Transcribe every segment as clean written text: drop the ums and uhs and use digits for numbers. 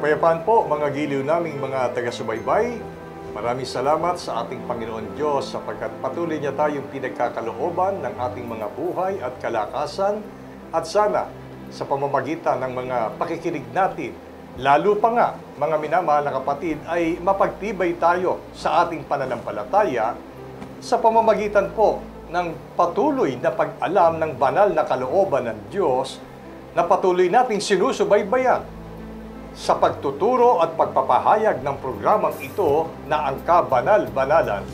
Kapayapaan po mga giliw naming mga taga-subaybay. Maraming salamat sa ating Panginoon Diyos sapagkat patuloy niya tayong pinagkakalooban ng ating mga buhay at kalakasan. At sana sa pamamagitan ng mga pakikinig natin, lalo pa nga mga minamahal na kapatid, ay mapagtibay tayo sa ating pananampalataya sa pamamagitan po ng patuloy na pag-alam ng banal na kalooban ng Diyos na patuloy nating sinusubaybayan sa pagtuturo at pagpapahayag ng programang ito na ang Kabanal-Banalan.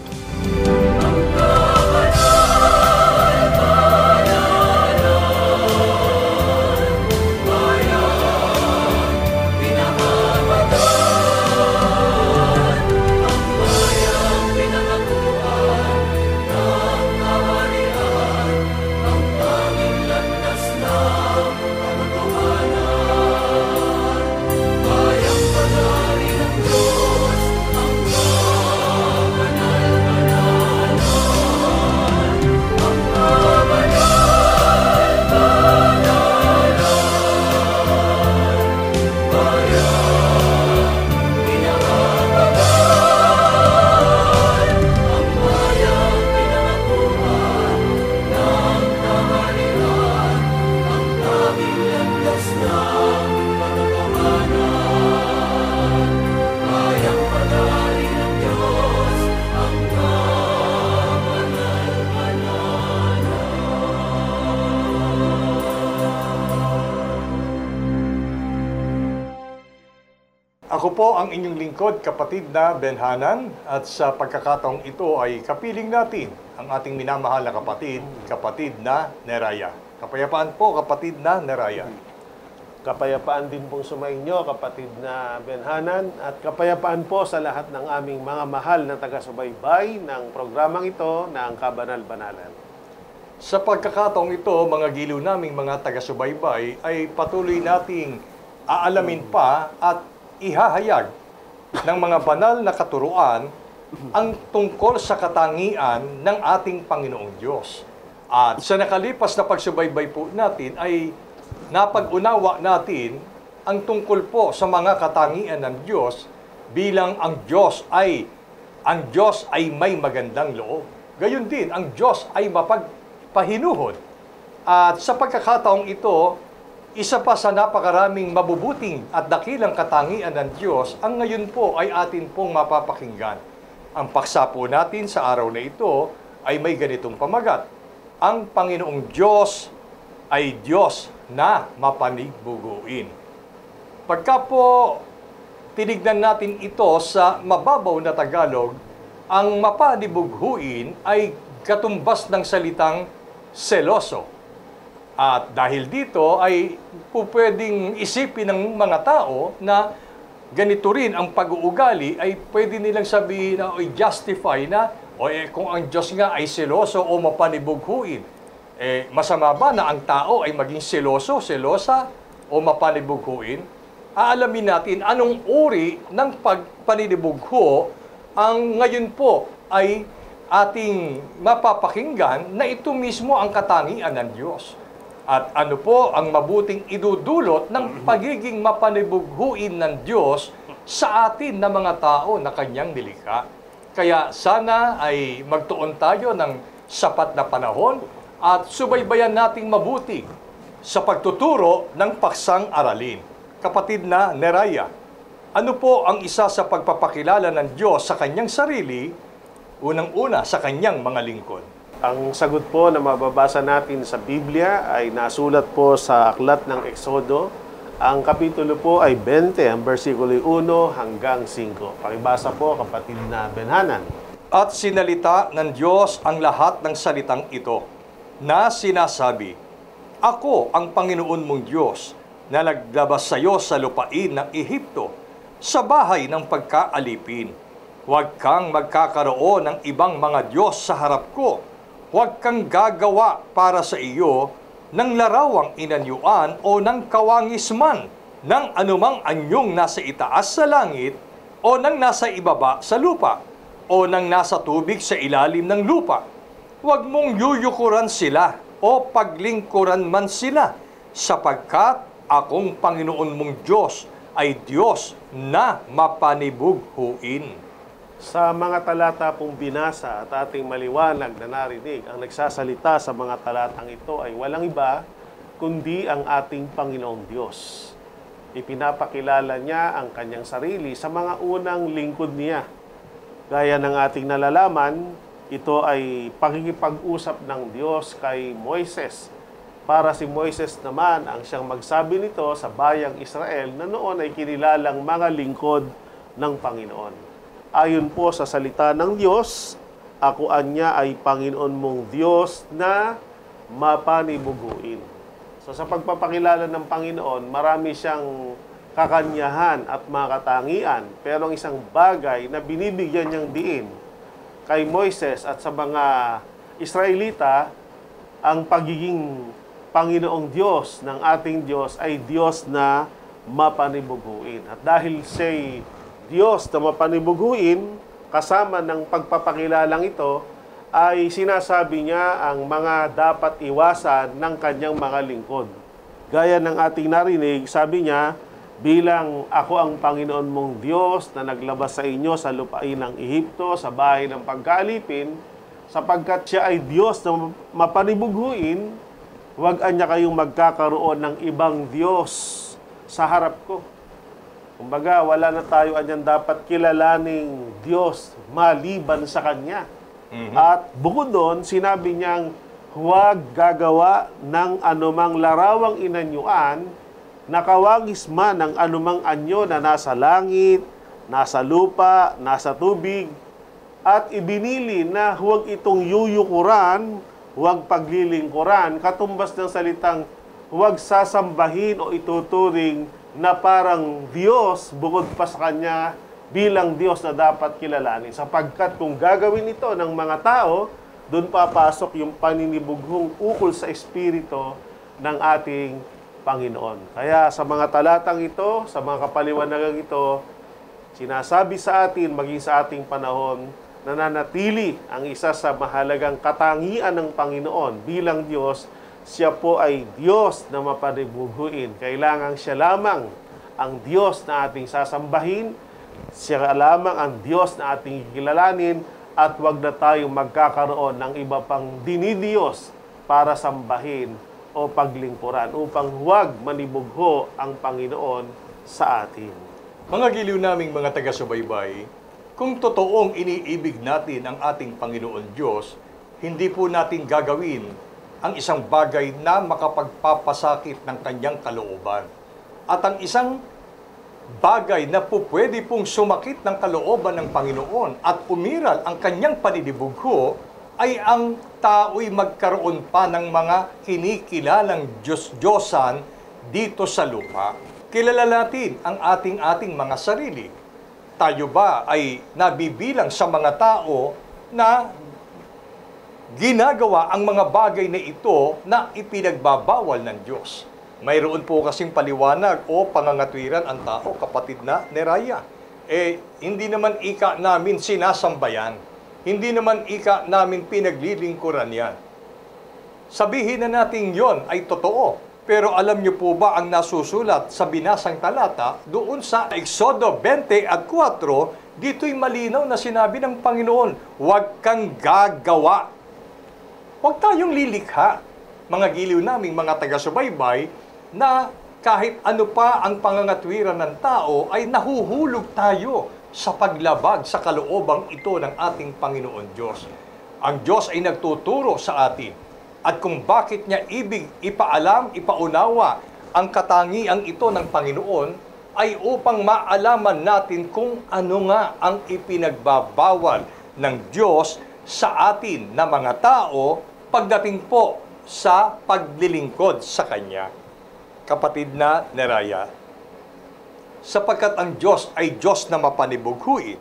Ako po ang inyong lingkod, kapatid na Benhanan, at sa pagkakataong ito ay kapiling natin ang ating minamahal na kapatid, kapatid na Neraya. Kapayapaan po, kapatid na Neraya. Kapayapaan din pong sumainyo, kapatid na Benhanan, at kapayapaan po sa lahat ng aming mga mahal na taga-subaybay ng programang ito ng Kabanal-Banalan. Sa pagkakataong ito, mga giliw naming mga taga-subaybay, ay patuloy nating aalamin pa at ihahayag ng mga banal na katuruan ang tungkol sa katangian ng ating Panginoong Diyos. At sa nakalipas na pagsubaybay po natin ay napag-unawa natin ang tungkol po sa mga katangian ng Diyos bilang ang Diyos ay may magandang loob. Gayon din, ang Diyos ay mapagpahinuhod. At sa pagkakataong ito, isa pa sa napakaraming mabubuting at dakilang katangian ng Diyos, ang ngayon po ay atin pong mapapakinggan. Ang paksa po natin sa araw na ito ay may ganitong pamagat. Ang Panginoong Diyos ay Diyos na mapanigbuguin. Pagka po tinignan natin ito sa mababaw na Tagalog, ang mapanibughuin ay katumbas ng salitang seloso. At dahil dito ay pwedeng isipin ng mga tao na ganito rin ang pag-uugali ay pwede nilang sabihin na o justify na kung ang Diyos nga ay seloso o mapanibughuin. Masama ba na ang tao ay maging seloso, selosa o mapanibughuin? Aalamin natin anong uri ng pagpaninibugho ang ngayon po ay ating mapapakinggan na ito mismo ang katangian ng Diyos. At ano po ang mabuting idudulot ng pagiging mapanibughuin ng Diyos sa atin na mga tao na Kanyang nilikha. Kaya sana ay magtuon tayo ng sapat na panahon at subaybayan nating mabuti sa pagtuturo ng paksang aralin. Kapatid na Neraya, ano po ang isa sa pagpapakilala ng Diyos sa Kanyang sarili, unang-una sa Kanyang mga lingkod? Ang sagot po na mababasa natin sa Biblia ay nasulat po sa aklat ng Exodo. Ang kapitulo po ay 20, ang versikulo 1 hanggang 5. Pakibasa po, kapatid na Benhanan. At sinalita ng Diyos ang lahat ng salitang ito, na sinasabi, Ako ang Panginoon mong Diyos, na naglabas sa iyo sa lupain ng Ehipto, sa bahay ng pagkaalipin. Huwag kang magkakaroon ng ibang mga Diyos sa harap ko. Huwag kang gagawa para sa iyo ng larawang inanyuan o ng kawangis man ng anumang anyong nasa itaas sa langit o ng nasa ibaba sa lupa o ng nasa tubig sa ilalim ng lupa. Huwag mong yuyukuran sila o paglingkuran man sila sapagkat akong Panginoon mong Diyos ay Diyos na mapanibughuin. Sa mga talata pong binasa at ating maliwanag na narinig, ang nagsasalita sa mga talatang ito ay walang iba kundi ang ating Panginoong Diyos. Ipinapakilala niya ang kanyang sarili sa mga unang lingkod niya. Gaya ng ating nalalaman, ito ay pakikipag-usap ng Diyos kay Moises. Para si Moises naman ang siyang magsabi nito sa bayang Israel na noon ay kinilalang mga lingkod ng Panginoon. Ayon po sa salita ng Diyos, ako anya ay Panginoon mong Diyos na mapanibuguin. So sa pagpapakilala ng Panginoon, marami siyang kakanyahan at mga katangian. Pero ang isang bagay na binibigyan niyang diin kay Moises at sa mga Israelita, ang pagiging Panginoong Diyos ng ating Diyos ay Diyos na mapanibuguin. At dahil siya'y Diyos na mapanibuguin, kasama ng pagpapakilalang ito, ay sinasabi niya ang mga dapat iwasan ng kanyang mga lingkod. Gaya ng ating narinig, sabi niya, bilang ako ang Panginoon mong Diyos na naglabas sa inyo sa lupain ng Ehipto, sa bahay ng pagkaalipin, sapagkat siya ay Diyos na mapanibuguin, huwag anya kayong magkakaroon ng ibang Diyos sa harap ko. Kumbaga, wala na tayo anyan dapat kilalaning Diyos maliban sa Kanya. At bukod doon, sinabi niyang huwag gagawa ng anumang larawang inanyuan na kawagis man ng anumang anyo na nasa langit, nasa lupa, nasa tubig, at ibinili na huwag itong yuyukuran, huwag paglilingkuran, katumbas ng salitang huwag sasambahin o ituturing na parang Diyos bukod pa sa Kanya bilang Diyos na dapat kilalanin. Sapagkat kung gagawin ito ng mga tao, doon papasok yung paninibughong ukol sa Espiritu ng ating Panginoon. Kaya sa mga talatang ito, sa mga kapaliwanagang ito, sinasabi sa atin, maging sa ating panahon, nananatili ang isa sa mahalagang katangian ng Panginoon bilang Diyos. Siya po ay Diyos na mapanibuguin. Kailangan siya lamang ang Diyos na ating sasambahin, siya lamang ang Diyos na ating kilalanin, at huwag na tayong magkakaroon ng iba pang dinidiyos para sambahin o paglingkuran upang huwag manibugho ang Panginoon sa atin. Mga giliw naming mga taga-subaybay, kung totoong iniibig natin ang ating Panginoon Diyos, hindi po natin gagawin ang isang bagay na makapagpapasakit ng kanyang kalooban. At ang isang bagay na po pwede pong sumakit ng kalooban ng Panginoon at umiral ang kanyang paninibugho ay ang tao'y magkaroon pa ng mga kinikilalang Diyos-Diyosan dito sa lupa. Kilala natin ang ating mga sarili. Tayo ba ay nabibilang sa mga tao na ginagawa ang mga bagay na ito na ipinagbabawal ng Diyos? Mayroon po kasing paliwanag o pangangatwiran ang tao, kapatid na Neraya. Hindi naman ika namin sinasambayan. Hindi naman ika namin pinaglilingkuran yan. Sabihin na natin yon ay totoo. Pero alam niyo po ba ang nasusulat sa binasang talata doon sa Exodo 20 at 4, dito'y malinaw na sinabi ng Panginoon, huwag kang gagawa. Huwag tayong lilikha, mga giliw naming mga taga-subaybay, na kahit ano pa ang pangangatwiran ng tao ay nahuhulog tayo sa paglabag sa kaloobang ito ng ating Panginoon Diyos. Ang Diyos ay nagtuturo sa atin at kung bakit niya ibig ipaalam, ipaunawa ang katangiang ito ng Panginoon ay upang maalaman natin kung ano nga ang ipinagbabawal ng Diyos sa atin na mga tao pagdating po sa paglilingkod sa Kanya. Kapatid na Neraya, sapagkat ang Diyos ay Diyos na mapanibughuin,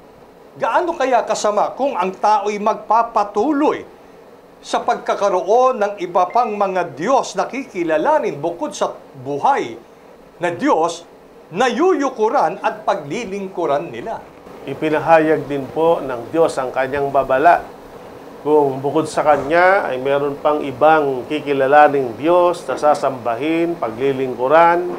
gaano kaya kasama kung ang tao'y magpapatuloy sa pagkakaroon ng iba pang mga Diyos na kikilalanin bukod sa buhay na Diyos na yuyukuran at paglilingkuran nila? Ipinahayag din po ng Diyos ang kanyang babala. Kung bukod sa Kanya ay meron pang ibang kikilalaning Diyos na sasambahin, paglilingkuran,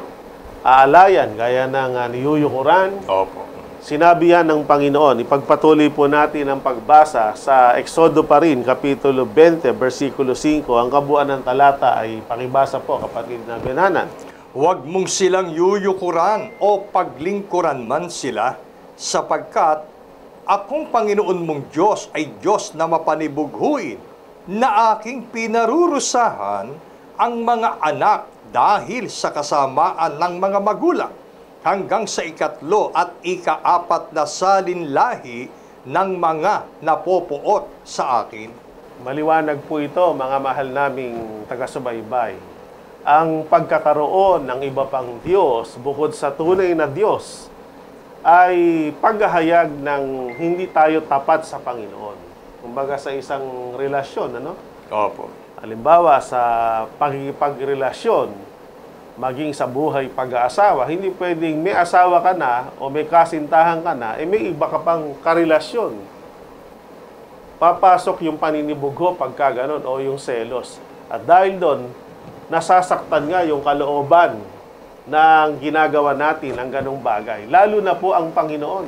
aalayan, gaya ng niyuyukuran. Opo. Sinabi yan ng Panginoon, ipagpatuloy po natin ang pagbasa sa Exodo pa rin, Kapitulo 20, versikulo 5. Ang kabuuan ng talata ay pakibasa po, kapatid na binanan. Huwag mong silang yuyukuran o paglingkuran man sila, sapagkat akong Panginoon mong Diyos ay Diyos na mapanibughuin, na aking pinarurusahan ang mga anak dahil sa kasamaan ng mga magulang, hanggang sa 3 at 4 na salinlahi ng mga napopuot sa akin. Maliwanag po ito, mga mahal naming taga-subaybay. Ang pagkakaroon ng iba pang Diyos bukod sa tunay na Diyos ay paghahayag ng hindi tayo tapat sa Panginoon. Kumbaga sa isang relasyon, ano? Opo. Halimbawa sa pakikipagrelasyon, maging sa buhay pag-aasawa, hindi pwedeng may asawa ka na o may kasintahan ka na, may iba ka pang karelasyon. Papasok yung paninibugho pagka ganun o yung selos. At dahil doon, nasasaktan nga yung kalooban ng ginagawa natin ang ganong bagay. Lalo na po ang Panginoon.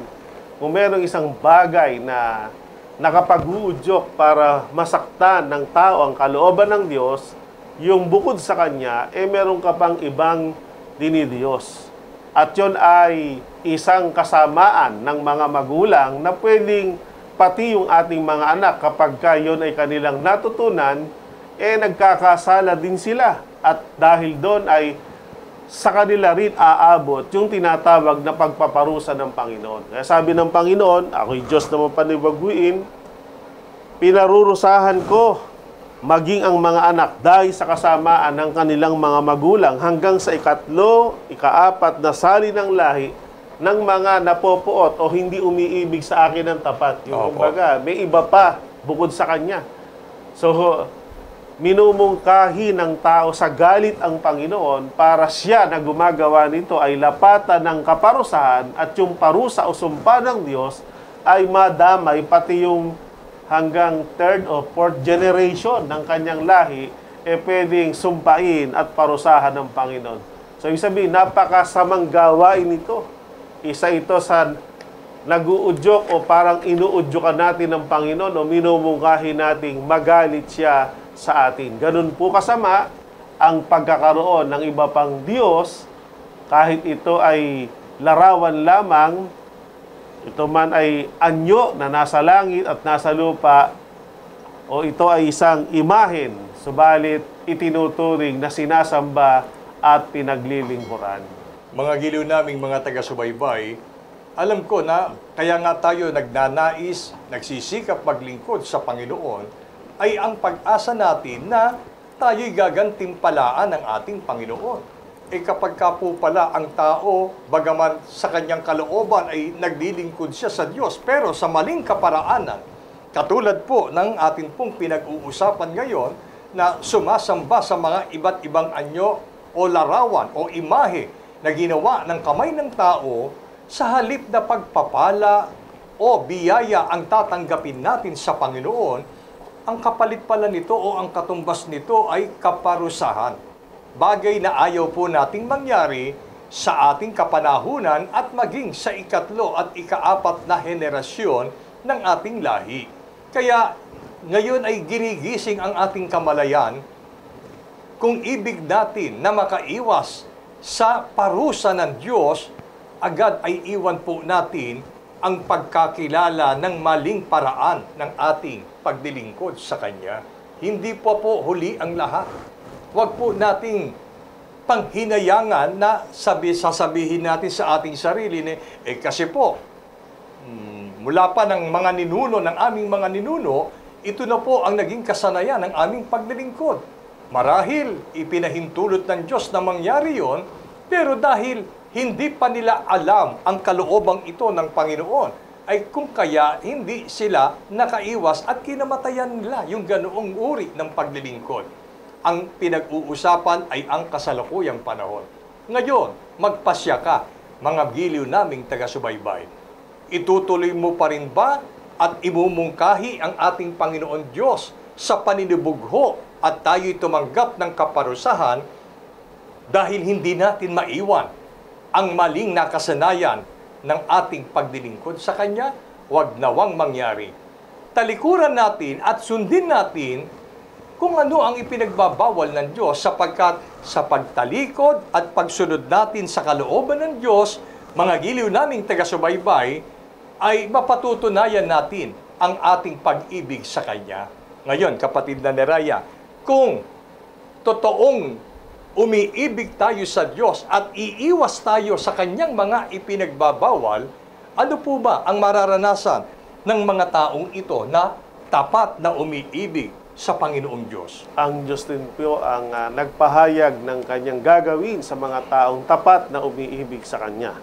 Kung merong isang bagay na nakapag-uudyok para masaktan ng tao ang kalooban ng Diyos, yung bukod sa Kanya, meron ka pang ibang dinidiyos. At yon ay isang kasamaan ng mga magulang na pwedeng pati yung ating mga anak kapag yun ay kanilang natutunan, nagkakasala din sila. At dahil doon ay sa kanila rin aabot yung tinatawag na pagpaparusa ng Panginoon. Kaya sabi ng Panginoon, ako'y Diyos na mapanibaguin, pinarurusahan ko maging ang mga anak dahil sa kasamaan ng kanilang mga magulang hanggang sa 3, 4 na sali ng lahi ng mga napopuot o hindi umiibig sa akin ng tapat. Yung kumbaga, may iba pa bukod sa Kanya. So, minumungkahi ng tao sa galit ang Panginoon para siya na gumagawa nito ay lapatan ng kaparusahan at yung parusa o sumpa ng Diyos ay madamay pati yung hanggang 3rd o 4th generation ng kanyang lahi, pwedeng sumpain at parusahan ng Panginoon. So, ibig sabihin, napakasamang gawain ito. Isa ito sa nag-uudyok o parang inuudyokan natin ng Panginoon o minumungkahi nating magalit siya sa atin. Ganun po kasama ang pagkakaroon ng iba pang Diyos, kahit ito ay larawan lamang, ito man ay anyo na nasa langit at nasa lupa, o ito ay isang imahen, subalit itinuturing na sinasamba at pinaglilingkuran. Mga giliw naming mga taga-subaybay, alam ko na kaya nga tayo nagnanais, nagsisikap maglingkod sa Panginoon, ay ang pag-asa natin na tayo'y gagantimpalaan ng ating Panginoon. Kapag ka po pala ang tao, bagaman sa kanyang kalooban ay naglilingkod siya sa Diyos, pero sa maling kaparaanan, katulad po ng ating pong pinag-uusapan ngayon, na sumasamba sa mga iba't ibang anyo o larawan o imahe na ginawa ng kamay ng tao, sa halip na pagpapala o biyaya ang tatanggapin natin sa Panginoon, ang kapalit pala nito o ang katumbas nito ay kaparusahan. Bagay na ayaw po nating mangyari sa ating kapanahunan at maging sa 3 at 4 na henerasyon ng ating lahi. Kaya ngayon ay ginigising ang ating kamalayan kung ibig natin na makaiwas sa parusa ng Diyos, agad ay iwan po natin ang pagkakilala ng maling paraan ng ating pagdilingkod sa Kanya. Hindi po huli ang lahat. Huwag po nating panghinayangan na sasabihin natin sa ating sarili na, kasi po, mula pa ng mga ninuno, ng aming mga ninuno, ito na po ang naging kasanayan ng aming paglilingkod. Marahil, ipinahintulot ng Diyos na mangyari yon, pero dahil hindi pa nila alam ang kaloobang ito ng Panginoon, ay kung kaya hindi sila nakaiwas at kinamatayan nila yung ganoong uri ng paglilingkod. Ang pinag-uusapan ay ang kasalukuyang panahon. Ngayon, magpasya ka, mga giliw naming taga-subaybay. Itutuloy mo pa rin ba at imumungkahi ang ating Panginoon Diyos sa paninibugho at tayo'y tumanggap ng kaparusahan dahil hindi natin maiwan ang maling nakasanayan ng ating pagdilingkod sa Kanya, huwag nawang mangyari. Talikuran natin at sundin natin kung ano ang ipinagbabawal ng Diyos sapagkat sa pagtalikod at pagsunod natin sa kalooban ng Diyos, mga giliw naming taga-subaybay, ay mapatutunayan natin ang ating pag-ibig sa Kanya. Ngayon, kapatid na Neraya, kung totoong umiibig tayo sa Diyos at iiwas tayo sa Kanyang mga ipinagbabawal, ano po ba ang mararanasan ng mga taong ito na tapat na umiibig sa Panginoong Diyos? Ang Diyos din po ang nagpahayag ng Kanyang gagawin sa mga taong tapat na umiibig sa Kanya.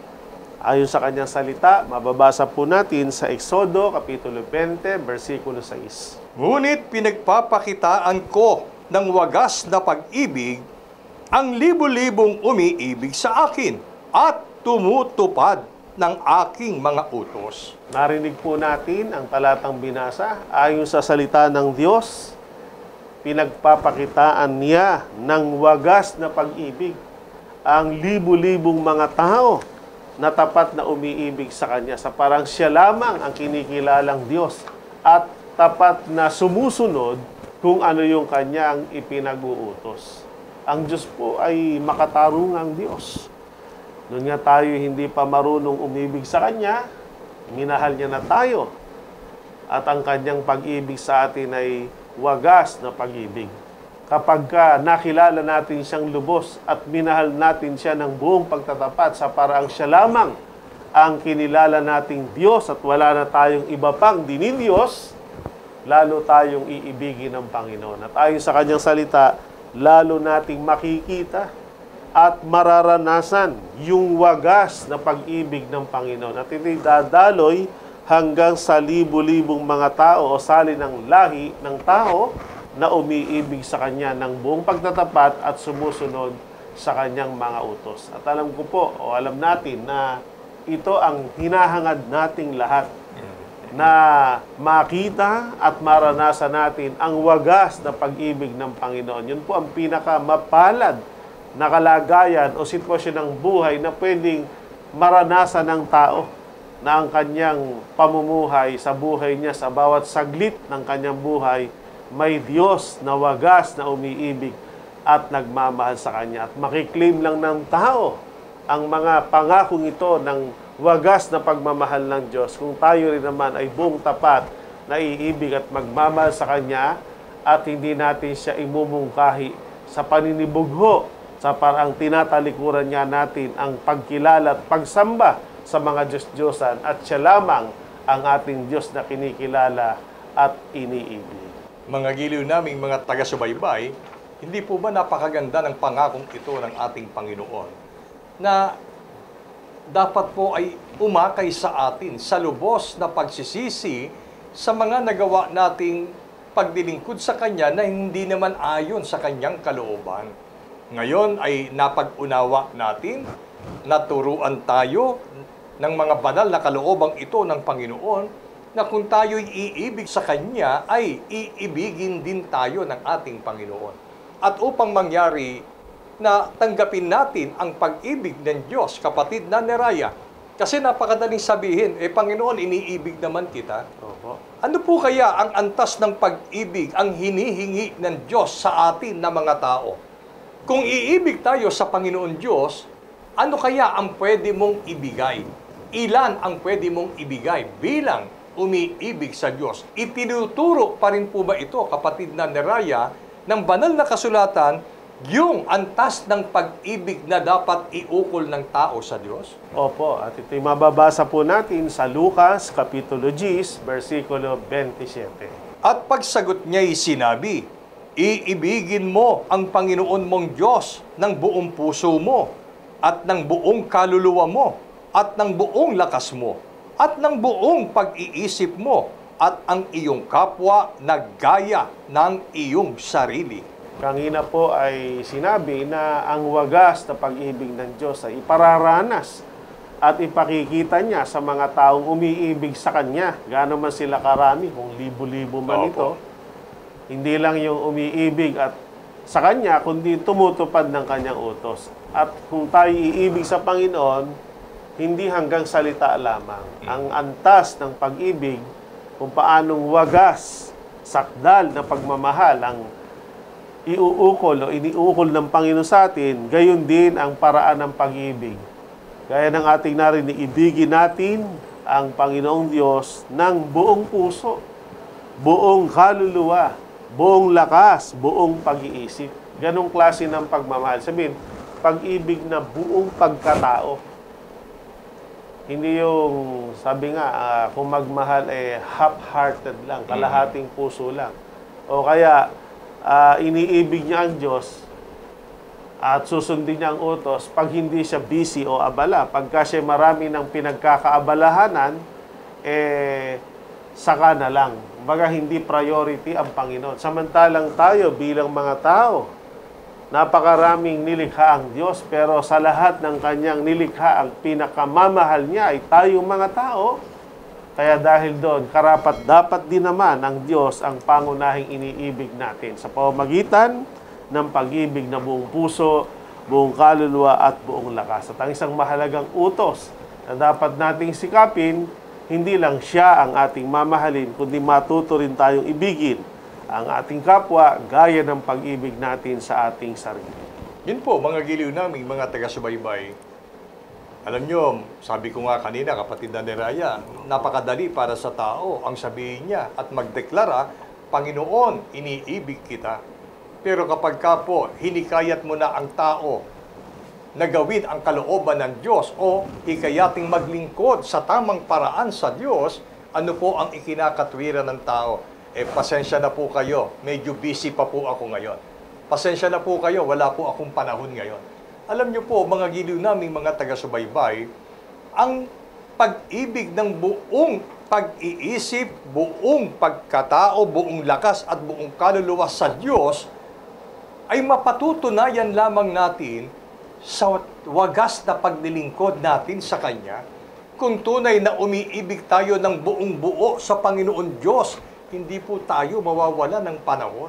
Ayon sa Kanyang salita, mababasa po natin sa Exodo, Kapitulo 20, versikulo 6. Ngunit pinagpapakitaan ko ng wagas na pag-ibig ang libu-libong umiibig sa akin at tumutupad ng aking mga utos. Narinig po natin ang talatang binasa. Ayon sa salita ng Diyos, pinagpapakitaan niya ng wagas na pag-ibig ang libu-libong mga tao na tapat na umiibig sa Kanya, sa parang siya lamang ang kinikilalang Diyos at tapat na sumusunod kung ano yung Kanyang ipinag-uutos. Ang Diyos po ay makatarungang Diyos. Noon nga tayo hindi pa marunong umibig sa Kanya, minahal niya na tayo. At ang Kanyang pag-ibig sa atin ay wagas na pag-ibig. Kapag nakilala natin siyang lubos at minahal natin siya ng buong pagtatapat sa paraang siya lamang ang kinilala nating Diyos at wala na tayong iba pang dinidiyos, lalo tayong iibigin ng Panginoon. At ayon sa Kanyang salita, lalo nating makikita at mararanasan yung wagas na pag-ibig ng Panginoon. At ito'y dadaloy hanggang sa libu-libong mga tao o sali ng lahi ng tao na umiibig sa Kanya ng buong pagtatapat at sumusunod sa Kanyang mga utos. At alam ko po, o alam natin na ito ang hinahangad nating lahat, na makita at maranasan natin ang wagas na pag-ibig ng Panginoon. Yun po ang pinakamapalad na kalagayan o sitwasyon ng buhay na pwedeng maranasan ng tao, na ang kanyang pamumuhay sa buhay niya, sa bawat saglit ng kanyang buhay, may Diyos na wagas na umiibig at nagmamahal sa Kanya. At makiklaim lang ng tao ang mga pangakong ito ng wagas na pagmamahal ng Diyos kung tayo rin naman ay buong tapat na iibig at magmamahal sa Kanya at hindi natin siya imumungkahi sa paninibugho sa parang tinatalikuran niya natin ang pagkilala at pagsamba sa mga Diyos-Diyosan at siya lamang ang ating Diyos na kinikilala at iniibig. Mga giliw naming mga taga-subaybay, hindi po ba napakaganda ng pangakong ito ng ating Panginoon na dapat po ay umakay sa atin sa lubos na pagsisisi sa mga nagawa nating pagdilingkod sa Kanya na hindi naman ayon sa Kanyang kalooban. Ngayon ay napag-unawa natin, naturuan tayo ng mga banal na kaloobang ito ng Panginoon na kung tayo'y iibig sa Kanya, ay iibigin din tayo ng ating Panginoon. At upang mangyari na tanggapin natin ang pag-ibig ng Diyos, kapatid na Neraya, kasi napakadaling sabihin, Panginoon, iniibig naman kita. Opo. Ano po kaya ang antas ng pag-ibig, ang hinihingi ng Diyos sa atin na mga tao? Kung iibig tayo sa Panginoon Diyos, ano kaya ang pwede mong ibigay? Ilan ang pwede mong ibigay bilang umiibig sa Diyos? Itinuturo pa rin po ba ito, kapatid na Neraya, ng banal na kasulatan, yung antas ng pag-ibig na dapat iukol ng tao sa Diyos? Opo, at ito'y mababasa po natin sa Lucas, Kapitulo 10, versikulo 27. At pagsagot niya'y sinabi, iibigin mo ang Panginoon mong Diyos ng buong puso mo, at ng buong kaluluwa mo, at ng buong lakas mo, at ng buong pag-iisip mo, at ang iyong kapwa na gaya ng iyong sarili. Kanina po ay sinabi na ang wagas na pag-ibig ng Diyos ay ipararanas at ipakikita niya sa mga taong umiibig sa Kanya. Gaano man sila karami, kung libo-libo man Opo. ito. Hindi lang yung umiibig at sa Kanya, kundi tumutupad ng Kanyang utos. At kung tayo iibig sa Panginoon, hindi hanggang salita lamang. Ang antas ng pag-ibig, kung paanong wagas, sakdal na pagmamahal ang iuukol o iniukol ng Panginoon sa atin, gayon din ang paraan ng pag-ibig. Gaya ng ating narinig, ibigin natin ang Panginoong Diyos ng buong puso, buong kaluluwa, buong lakas, buong pag-iisip. Ganong klase ng pagmamahal. Sabihin, pag-ibig na buong pagkatao. Hindi yung, sabi nga, kung magmahal half-hearted lang, kalahating puso lang. O kaya, iniibig niya ang Diyos at susundin niya ang utos pag hindi siya busy o abala. Pagka siya marami ng pinagkakaabalahanan, saka na lang. Baga hindi priority ang Panginoon. Samantalang tayo bilang mga tao, napakaraming nilikha ang Diyos, pero sa lahat ng Kanyang nilikha, ang pinakamamahal niya ay tayong mga tao. Kaya dahil doon, karapat-dapat din naman ang Diyos ang pangunahing iniibig natin sa pamamagitan ng pag-ibig na buong puso, buong kaluluwa at buong lakas. At ang isang mahalagang utos na dapat nating sikapin, hindi lang siya ang ating mamahalin, kundi matuto rin tayong ibigin ang ating kapwa gaya ng pag-ibig natin sa ating sarili. Yun po, mga giliw naming mga taga-subaybay. Alam nyo, sabi ko nga kanina, kapatid na ni Raya, napakadali para sa tao ang sabihin niya at magdeklara, Panginoon, iniibig kita. Pero kapag ka po, hinikayat mo na ang tao na gawin ang kalooban ng Diyos o hikayating maglingkod sa tamang paraan sa Diyos, ano po ang ikinakatwiran ng tao? Pasensya na po kayo, medyo busy pa po ako ngayon. Pasensya na po kayo, wala po akong panahon ngayon. Alam niyo po, mga giliw naming mga taga-subaybay, ang pag-ibig ng buong pag-iisip, buong pagkatao, buong lakas at buong kaluluwa sa Diyos ay mapatutunayan lamang natin sa wagas na paglilingkod natin sa Kanya. Kung tunay na umiibig tayo ng buong buo sa Panginoon Diyos, hindi po tayo mawawala ng panahon.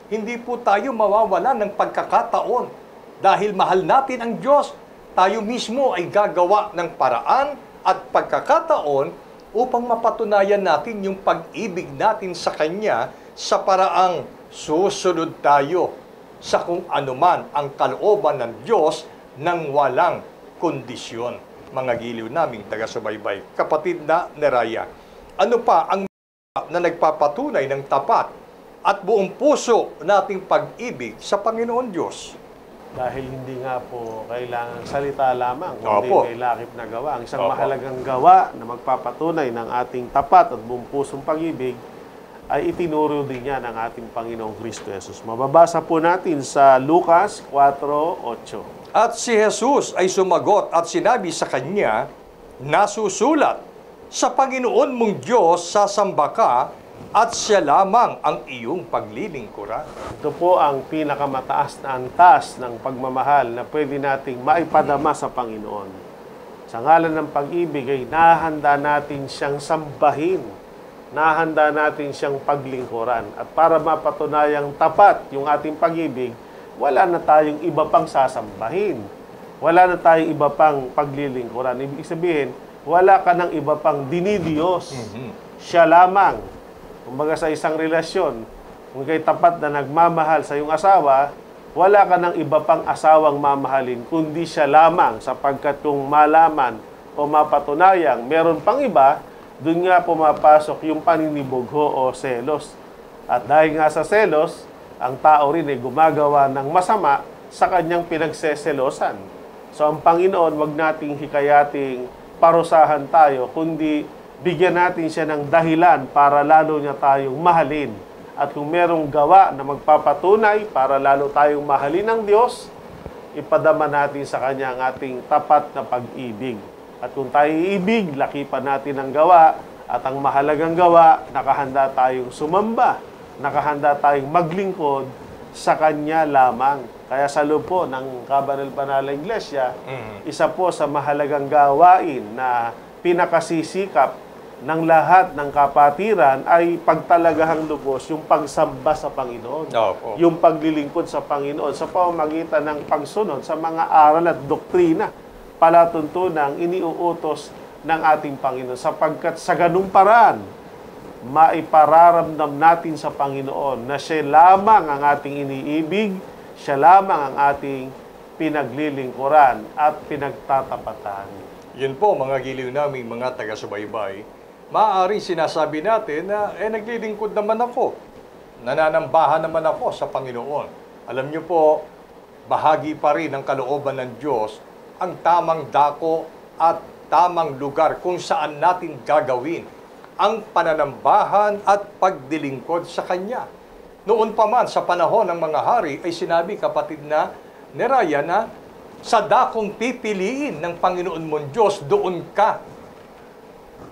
Hindi po tayo mawawala ng pagkakataon. Dahil mahal natin ang Diyos, tayo mismo ay gagawa ng paraan at pagkakataon upang mapatunayan natin yung pag-ibig natin sa Kanya sa paraang susunod tayo sa kung anuman ang kalooban ng Diyos nang walang kondisyon. Mga giliw naming taga-subaybay, kapatid na Neraya, ano pa ang na nagpapatunay ng tapat at buong puso nating pag-ibig sa Panginoon Diyos? Dahil hindi nga po kailangan salita lamang, kundi Opo. may lakip na gawa. Ang isang Opo. mahalagang gawa na magpapatunay ng ating tapat at buong pusong pag-ibig ay itinuro din niya ng ating Panginoong Kristo Jesus. Mababasa po natin sa Lucas 4:8. At si Jesus ay sumagot at sinabi sa kanya, nasusulat, sa Panginoon mong Diyos sasamba ka at siya lamang ang iyong paglilingkuran. Ito po ang pinakamataas na antas ng pagmamahal na pwede nating maipadama sa Panginoon. Sa ngalan ng pag-ibig ay nahanda natin siyang sambahin, nahanda natin siyang paglingkuran. At para mapatunayang tapat yung ating pag-ibig, wala na tayong iba pang sasambahin. Wala na tayong iba pang paglilingkuran. Ibig sabihin, wala ka ng iba pang dinidiyos. Siya lamang. Kumbaga sa isang relasyon, kung kay tapat na nagmamahal sa iyong asawa, wala ka ng iba pang asawang mamahalin, kundi siya lamang, sapagkat kung malaman o mapatunayang meron pang iba, dun nga pumapasok yung paninibugho o selos. At dahil nga sa selos, ang tao rin ay gumagawa ng masama sa kanyang pinagseselosan. So ang Panginoon, wag nating hikayating parusahan tayo, kundi bigyan natin siya ng dahilan para lalo niya tayong mahalin. At kung merong gawa na magpapatunay para lalo tayong mahalin ng Diyos, ipadama natin sa Kanya ang ating tapat na pag-ibig. At kung tayo iibig, lakipan natin ang gawa. At ang mahalagang gawa, nakahanda tayong sumamba. Nakahanda tayong maglingkod sa Kanya lamang. Kaya sa loob po ng Kabanal-Banal na Iglesia, isa po sa mahalagang gawain na pinakasisikap ng lahat ng kapatiran ay pagtalagahang lubos yung pagsamba sa Panginoon. Opo. Yung paglilingkod sa Panginoon sa pamamagitan ng pagsunod sa mga aral at doktrina, palatuntunang iniuutos ng ating Panginoon. Sapagkat sa ganung paraan, maipararamdam natin sa Panginoon na siya lamang ang ating iniibig, siya lamang ang ating pinaglilingkuran at pinagtatapatan. Yun po, mga giliw naming mga taga-subaybay, maaaring sinasabi natin na naglilingkod naman ako, nananambahan naman ako sa Panginoon. Alam niyo po, bahagi pa rin ng kalooban ng Diyos ang tamang dako at tamang lugar kung saan natin gagawin ang pananambahan at pagdilingkod sa Kanya. Noon pa man sa panahon ng mga hari ay sinabi, kapatid na Neraya, na sa dakong pipiliin ng Panginoon mong Diyos, doon ka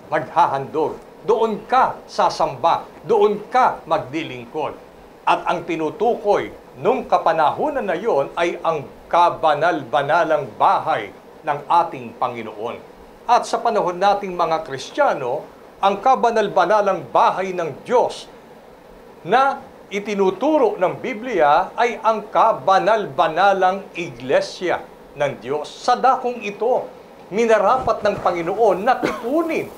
maghahandog, doon ka sasamba, doon ka magdilingkod. At ang tinutukoy nung kapanahunan na yon ay ang kabanal-banalang bahay ng ating Panginoon. At sa panahon nating mga Kristiyano, ang kabanal-banalang bahay ng Diyos na itinuturo ng Biblia ay ang kabanal-banalang iglesia ng Diyos. Sa dakong ito, minarapat ng Panginoon na tipunin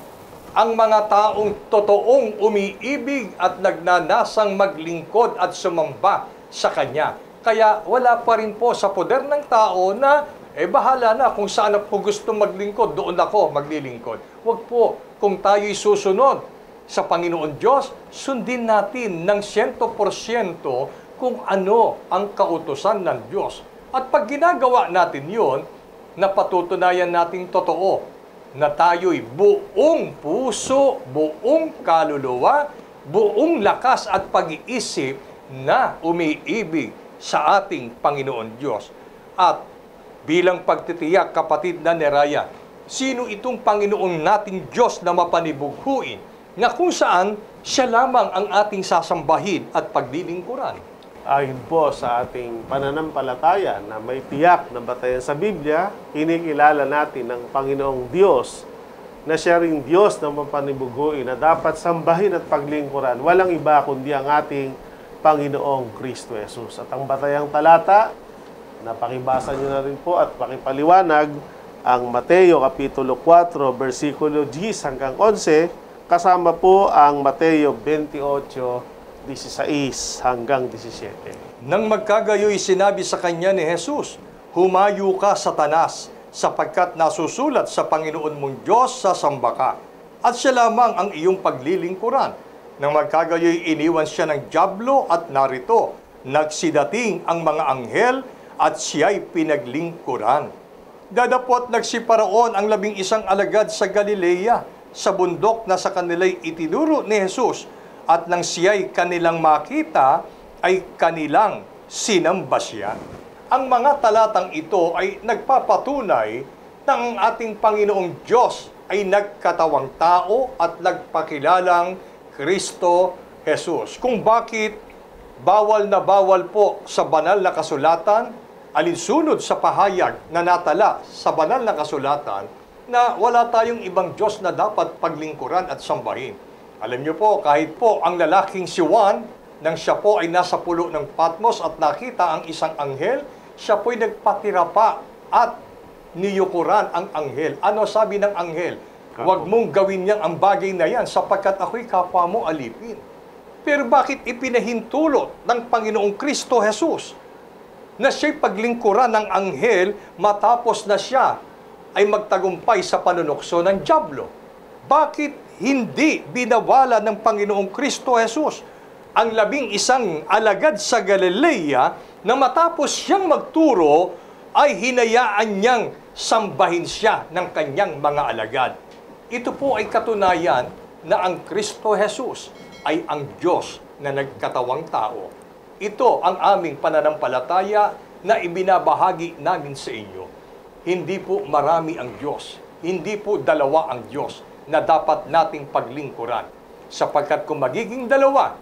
ang mga taong totoong umiibig at nagnanasang maglingkod at sumamba sa Kanya. Kaya wala pa rin po sa poder ng tao na, bahala na kung saan po gusto maglingkod, doon ako maglilingkod. Huwag po, kung tayo'y susunod sa Panginoon Diyos, sundin natin ng 100% kung ano ang kautusan ng Diyos. At pag ginagawa natin yon, napatutunayan nating totoo na tayo'y buong puso, buong kaluluwa, buong lakas at pag-iisip na umiibig sa ating Panginoon Diyos. At bilang pagtitiyak, kapatid na Neraya, sino itong Panginoon nating Diyos na mapanibughuin, na kung saan siya lamang ang ating sasambahin at pagdilingkuran? Ayon po sa ating pananampalataya na may tiyak na batayan sa Biblia, kinikilala natin ng Panginoong Diyos na siya ring Diyos na mapanibughuin na dapat sambahin at paglingkuran. Walang iba kundi ang ating Panginoong Kristo Jesus. At ang batayang talata, napakibasa nyo na rin po at pakipaliwanag, ang Mateo Kapitulo 4, versikulo 10 hanggang 11, kasama po ang Mateo 28:16 hanggang 17. Nang magkagayoy sinabi sa kanya ni Jesus, "Humayo ka, Satanas, sapagkat nasusulat sa Panginoon mong Diyos, sasamba ka, at siya lamang ang iyong paglilingkuran." Nang magkagayoy iniwan siya ng dyablo at narito, nagsidating ang mga anghel at siya'y pinaglingkuran. Dadapot nagsiparaon ang 11 alagad sa Galilea, sa bundok na sa kanila'y itinuro ni Jesus, at nang siya'y kanilang makita, ay kanilang sinamba siya. Ang mga talatang ito ay nagpapatunay na ang ating Panginoong Diyos ay nagkatawang tao at nagpakilalang Kristo Jesus. Kung bakit bawal na bawal po sa banal na kasulatan, alinsunod sa pahayag na natala sa banal na kasulatan, na wala tayong ibang Diyos na dapat paglingkuran at sambahin. Alam niyo po, kahit po ang lalaking si Juan, nang siya po ay nasa pulo ng Patmos at nakita ang isang anghel, siya po'y nagpatira pa at niyukuran ang anghel. Ano sabi ng anghel? Huwag mong gawin niyang ang bagay na yan sapagkat ako'y kapwa mo alipin. Pero bakit ipinahintulot ng Panginoong Kristo Jesus na siya'y paglingkuran ng anghel matapos na siya ay magtagumpay sa panunukso ng dyablo? Bakit hindi binawala ng Panginoong Kristo Jesus ang 11 alagad sa Galilea na matapos siyang magturo ay hinayaan niyang sambahin siya ng kanyang mga alagad? Ito po ay katunayan na ang Kristo Jesus ay ang Diyos na nagkatawang tao. Ito ang aming pananampalataya na ibinabahagi namin sa inyo. Hindi po marami ang Diyos, hindi po dalawa ang Diyos na dapat nating paglingkuran. Sapagkat kung magiging dalawa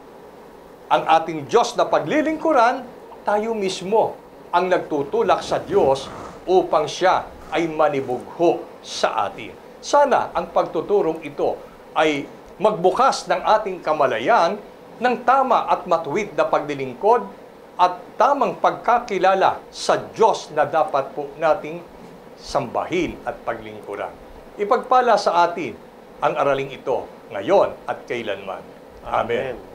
ang ating Diyos na paglilingkuran, tayo mismo ang nagtutulak sa Diyos upang siya ay manibugho sa atin. Sana ang pagtuturong ito ay magbukas ng ating kamalayan ng tama at matuwid na paglilingkod at tamang pagkakilala sa Diyos na dapat po nating sambahin at paglingkuran. Ipagpala sa atin ang araling ito ngayon at kailanman. Amen.